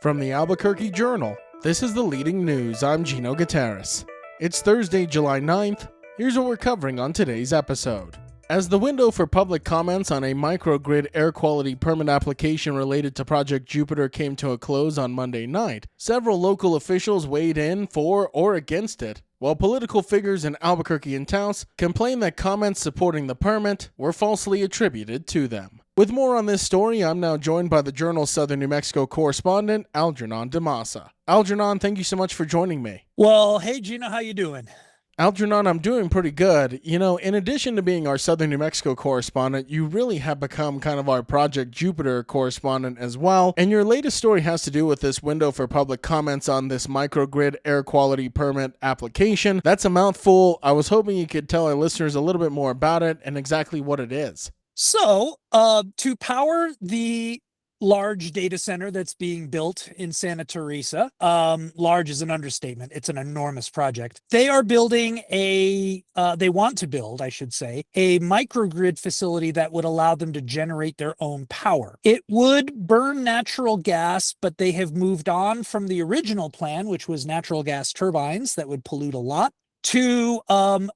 From the Albuquerque Journal, this is the leading news. I'm Gino Gutierrez. It's Thursday, July 9th. Here's what we're covering on today's episode. As the window for public comments on a microgrid air quality permit application related to Project Jupiter came to a close on Monday night, several local officials weighed in for or against it, while political figures in Albuquerque and Taos complained that comments supporting the permit were falsely attributed to them. With more on this story, I'm now joined by the Journal's Southern New Mexico correspondent, Algernon DeMassa. Algernon, thank you so much for joining me. Well, hey, Gina, how you doing? Algernon, I'm doing pretty good. You know, in addition to being our Southern New Mexico correspondent, you really have become kind of our Project Jupiter correspondent as well. And your latest story has to do with this window for public comments on this microgrid air quality permit application. That's a mouthful. I was hoping you could tell our listeners a little bit more about it and exactly what it is. So, to power the large data center that's being built in Santa Teresa, large is an understatement. It's an enormous project. They are building they want to build, I should say, a microgrid facility that would allow them to generate their own power. It would burn natural gas, but they have moved on from the original plan, which was natural gas turbines that would pollute a lot, to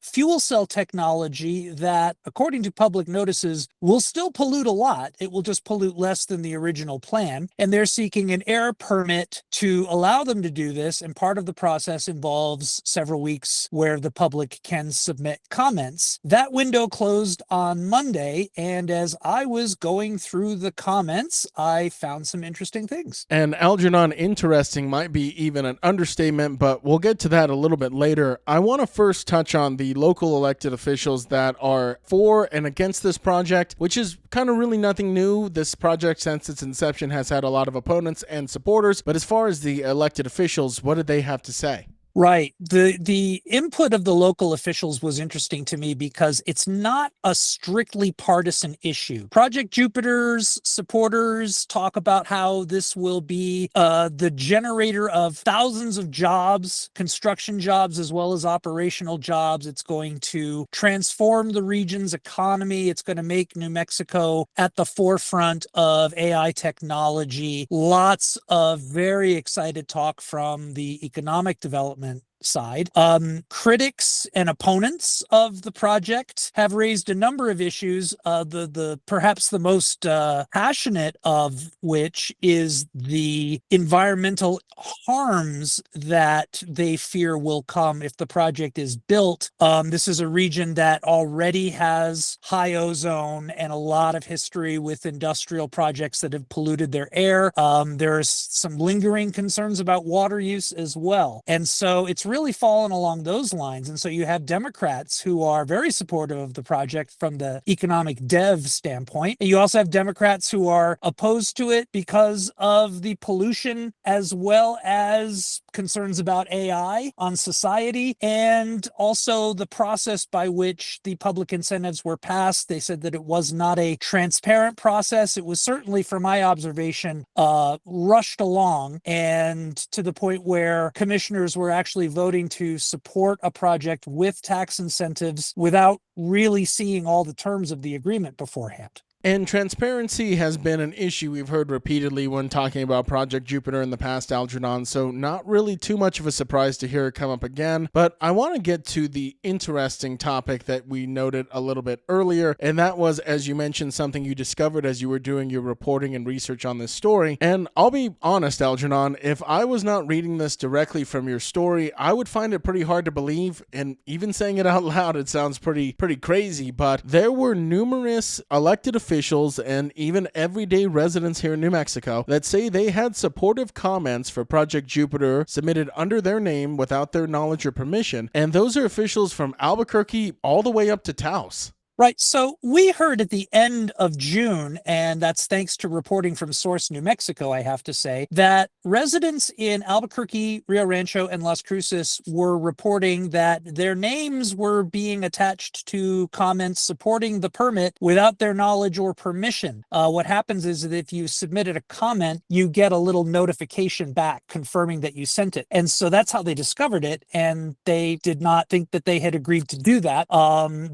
fuel cell technology that, according to public notices, will still pollute a lot. It will just pollute less than the original plan. And they're seeking an air permit to allow them to do this. And part of the process involves several weeks where the public can submit comments. That window closed on Monday. And as I was going through the comments, I found some interesting things. And Algernon, interesting might be even an understatement, but we'll get to that a little bit later. I want to first touch on the local elected officials that are for and against this project, which is kind of really nothing new. This project, since its inception, has had a lot of opponents and supporters. But as far as the elected officials, what did they have to say? Right. The input of the local officials was interesting to me because it's not a strictly partisan issue. Project Jupiter's supporters talk about how this will be the generator of thousands of jobs, construction jobs, as well as operational jobs. It's going to transform the region's economy. It's going to make New Mexico at the forefront of AI technology. Lots of very excited talk from the economic development side. Critics and opponents of the project have raised a number of issues. The perhaps the most passionate of which is the environmental harms that they fear will come if the project is built. This is a region that already has high ozone and a lot of history with industrial projects that have polluted their air. There's some lingering concerns about water use as well. And so it's really fallen along those lines. And so you have Democrats who are very supportive of the project from the economic dev standpoint. And you also have Democrats who are opposed to it because of the pollution, as well as concerns about AI on society, and also the process by which the public incentives were passed. They said that it was not a transparent process. It was certainly, from my observation, rushed along, and to the point where commissioners were actually voting to support a project with tax incentives without really seeing all the terms of the agreement beforehand. And transparency has been an issue we've heard repeatedly when talking about Project Jupiter in the past, Algernon, so not really too much of a surprise to hear it come up again. But I want to get to the interesting topic that we noted a little bit earlier, and that was, as you mentioned, something you discovered as you were doing your reporting and research on this story. And I'll be honest, Algernon, if I was not reading this directly from your story, I would find it pretty hard to believe, and even saying it out loud, it sounds pretty crazy, but there were numerous elected officials and even everyday residents here in New Mexico that say they had supportive comments for Project Jupiter submitted under their name without their knowledge or permission, and those are officials from Albuquerque all the way up to Taos. Right. So we heard at the end of June, and that's thanks to reporting from Source New Mexico, I have to say, that residents in Albuquerque, Rio Rancho, and Las Cruces were reporting that their names were being attached to comments supporting the permit without their knowledge or permission. What happens is that if you submitted a comment, you get a little notification back confirming that you sent it. And so that's how they discovered it. And they did not think that they had agreed to do that.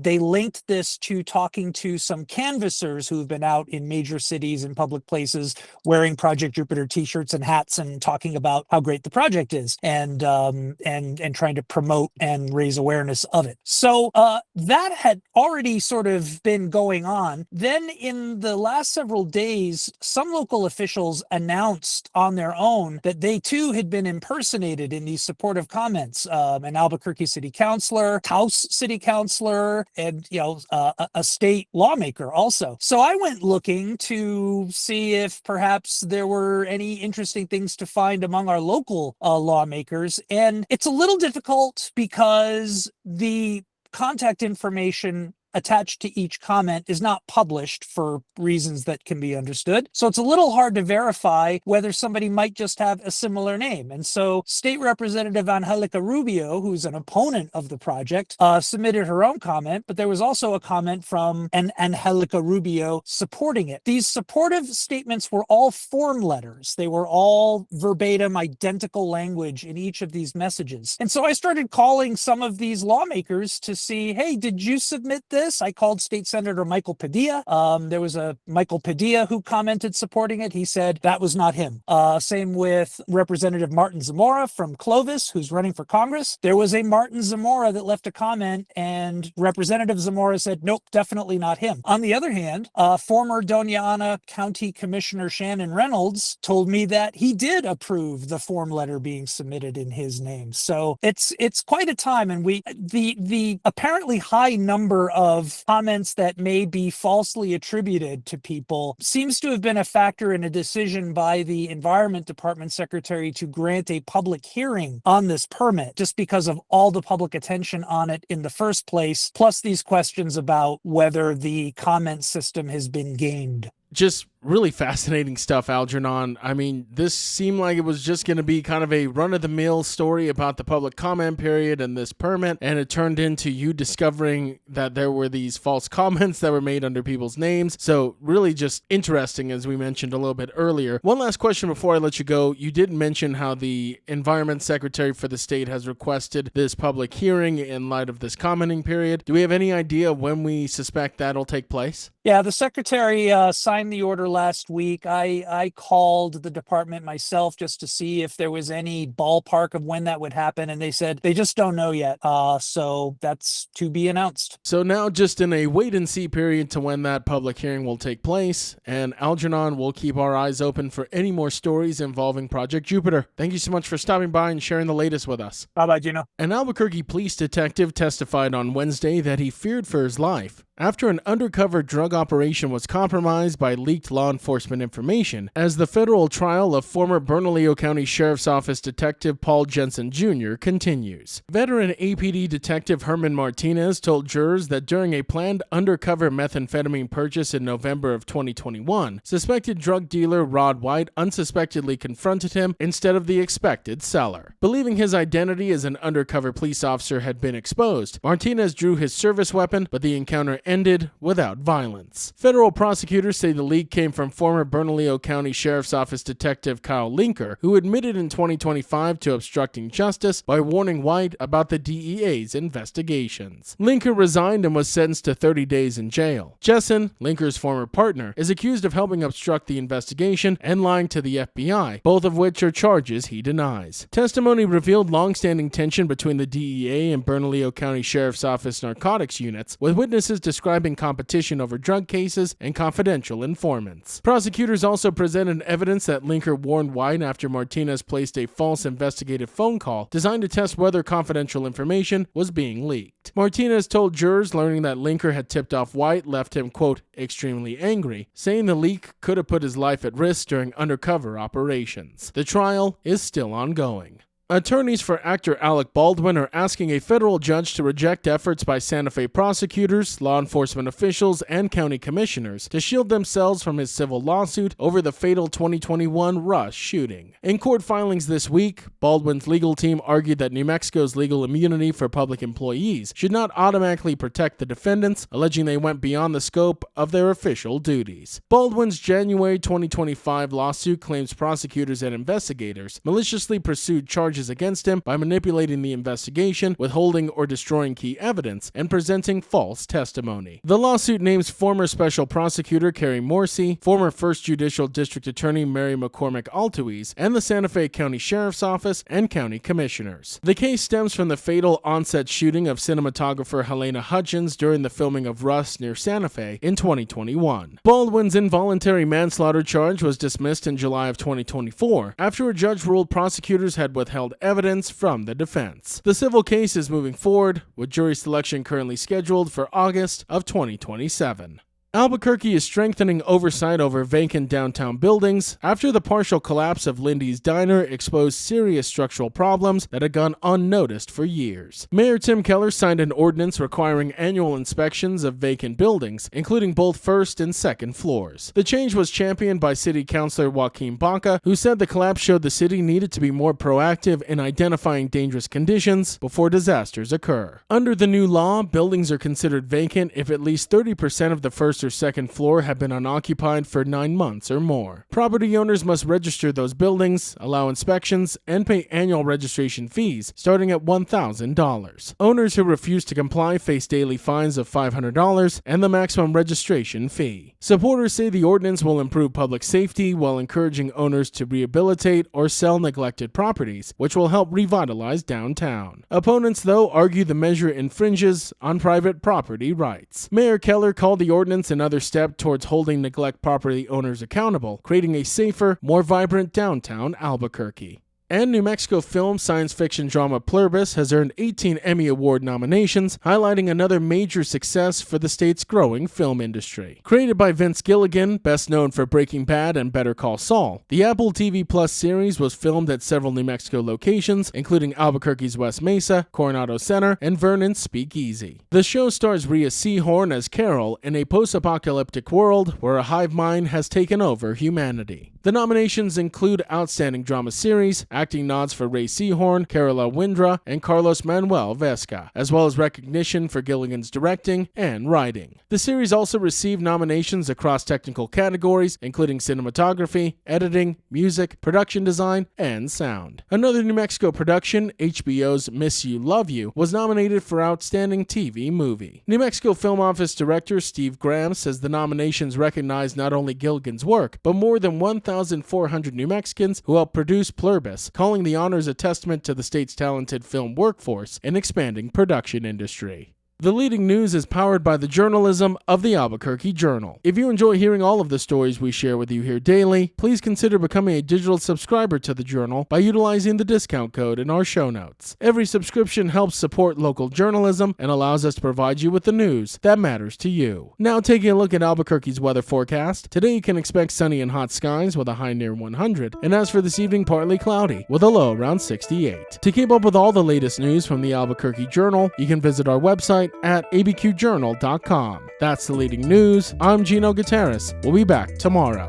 They linked this reference to talking to some canvassers who've been out in major cities and public places wearing Project Jupiter t-shirts and hats and talking about how great the project is and trying to promote and raise awareness of it. So that had already sort of been going on. Then in the last several days, some local officials announced on their own that they too had been impersonated in these supportive comments. An Albuquerque city councilor, Taos city councilor, and a state lawmaker also. So I went looking to see if perhaps there were any interesting things to find among our local lawmakers. And it's a little difficult because the contact information attached to each comment is not published for reasons that can be understood. So it's a little hard to verify whether somebody might just have a similar name. And so State Representative Angelica Rubio, who's an opponent of the project, submitted her own comment, but there was also a comment from an Angelica Rubio supporting it. These supportive statements were all form letters. They were all verbatim, identical language in each of these messages. And so I started calling some of these lawmakers to see, hey, did you submit this? I called State Senator Michael Padilla. There was a Michael Padilla who commented supporting it. He said that was not him. Same with Representative Martin Zamora from Clovis, who's running for Congress. There was a Martin Zamora that left a comment, and Representative Zamora said, nope, definitely not him. On the other hand, former Doña Ana County Commissioner Shannon Reynolds told me that he did approve the form letter being submitted in his name. So it's quite a time, and the apparently high number of comments that may be falsely attributed to people seems to have been a factor in a decision by the Environment Department Secretary to grant a public hearing on this permit, just because of all the public attention on it in the first place, plus these questions about whether the comment system has been gamed. Just really fascinating stuff, Algernon. I mean, this seemed like it was just going to be kind of a run-of-the-mill story about the public comment period and this permit, and it turned into you discovering that there were these false comments that were made under people's names. So really just interesting, as we mentioned a little bit earlier. One last question before I let you go. You did mention how the Environment Secretary for the state has requested this public hearing in light of this commenting period. Do we have any idea when we suspect that'll take place? Yeah, the secretary signed the order last week. I called the department myself just to see if there was any ballpark of when that would happen, and they said they just don't know yet. So that's to be announced. So now just in a wait-and-see period to when that public hearing will take place, and Algernon will keep our eyes open for any more stories involving Project Jupiter. Thank you so much for stopping by and sharing the latest with us. Bye-bye, Gino. An Albuquerque police detective testified on Wednesday that he feared for his life after an undercover drug operation was compromised by leaked law enforcement information, as the federal trial of former Bernalillo County Sheriff's Office Detective Paul Jensen Jr. continues. Veteran APD Detective Herman Martinez told jurors that during a planned undercover methamphetamine purchase in November of 2021, suspected drug dealer Rod White unsuspectedly confronted him instead of the expected seller. Believing his identity as an undercover police officer had been exposed, Martinez drew his service weapon, but the encounter ended without violence. Federal prosecutors say the leak came from former Bernalillo County Sheriff's Office Detective Kyle Linker, who admitted in 2025 to obstructing justice by warning White about the DEA's investigations. Linker resigned and was sentenced to 30 days in jail. Jessen, Linker's former partner, is accused of helping obstruct the investigation and lying to the FBI, both of which are charges he denies. Testimony revealed long-standing tension between the DEA and Bernalillo County Sheriff's Office narcotics units, with witnesses describing competition over drug cases and confidential informants. Prosecutors also presented evidence that Linker warned White after Martinez placed a false investigative phone call designed to test whether confidential information was being leaked. Martinez told jurors learning that Linker had tipped off White left him, quote, extremely angry, saying the leak could have put his life at risk during undercover operations. The trial is still ongoing. Attorneys for actor Alec Baldwin are asking a federal judge to reject efforts by Santa Fe prosecutors, law enforcement officials, and county commissioners to shield themselves from his civil lawsuit over the fatal 2021 Rush shooting. In court filings this week, Baldwin's legal team argued that New Mexico's legal immunity for public employees should not automatically protect the defendants, alleging they went beyond the scope of their official duties. Baldwin's January 2025 lawsuit claims prosecutors and investigators maliciously pursued charges charges against him by manipulating the investigation, withholding or destroying key evidence, and presenting false testimony. The lawsuit names former Special Prosecutor Carrie Morsi, former 1st Judicial District Attorney Mary McCormick Altuis, and the Santa Fe County Sheriff's Office and County Commissioners. The case stems from the fatal on-set shooting of cinematographer Helena Hutchins during the filming of Rust near Santa Fe in 2021. Baldwin's involuntary manslaughter charge was dismissed in July of 2024 after a judge ruled prosecutors had withheld evidence from the defense. The civil case is moving forward, with jury selection currently scheduled for August of 2027. Albuquerque is strengthening oversight over vacant downtown buildings after the partial collapse of Lindy's Diner exposed serious structural problems that had gone unnoticed for years. Mayor Tim Keller signed an ordinance requiring annual inspections of vacant buildings, including both first and second floors. The change was championed by City Councilor Joaquin Baca, who said the collapse showed the city needed to be more proactive in identifying dangerous conditions before disasters occur. Under the new law, buildings are considered vacant if at least 30% of the first or second floor have been unoccupied for 9 months or more. Property owners must register those buildings, allow inspections, and pay annual registration fees starting at $1,000. Owners who refuse to comply face daily fines of $500 and the maximum registration fee. Supporters say the ordinance will improve public safety while encouraging owners to rehabilitate or sell neglected properties, which will help revitalize downtown. Opponents, though, argue the measure infringes on private property rights. Mayor Keller called the ordinance another step towards holding neglect property owners accountable, creating a safer, more vibrant downtown Albuquerque. And New Mexico film science fiction drama Pluribus has earned 18 Emmy Award nominations, highlighting another major success for the state's growing film industry. Created by Vince Gilligan, best known for Breaking Bad and Better Call Saul, the Apple TV Plus series was filmed at several New Mexico locations, including Albuquerque's West Mesa, Coronado Center, and Vernon's Speakeasy. The show stars Rhea Seehorn as Carol in a post-apocalyptic world where a hive mind has taken over humanity. The nominations include Outstanding Drama Series, acting nods for Ray Seahorn, Carola Windra, and Carlos Manuel Vesca, as well as recognition for Gilligan's directing and writing. The series also received nominations across technical categories, including cinematography, editing, music, production design, and sound. Another New Mexico production, HBO's Miss You, Love You, was nominated for Outstanding TV Movie. New Mexico Film Office Director Steve Graham says the nominations recognize not only Gilligan's work, but more than 1,400 New Mexicans who helped produce Pluribus, calling the honors a testament to the state's talented film workforce and expanding production industry. The Leading News is powered by the journalism of the Albuquerque Journal. If you enjoy hearing all of the stories we share with you here daily, please consider becoming a digital subscriber to the Journal by utilizing the discount code in our show notes. Every subscription helps support local journalism and allows us to provide you with the news that matters to you. Now taking a look at Albuquerque's weather forecast, today you can expect sunny and hot skies with a high near 100, and as for this evening, partly cloudy with a low around 68. To keep up with all the latest news from the Albuquerque Journal, you can visit our website at abqjournal.com. That's the Leading News. I'm Gino Gutierrez. We'll be back tomorrow.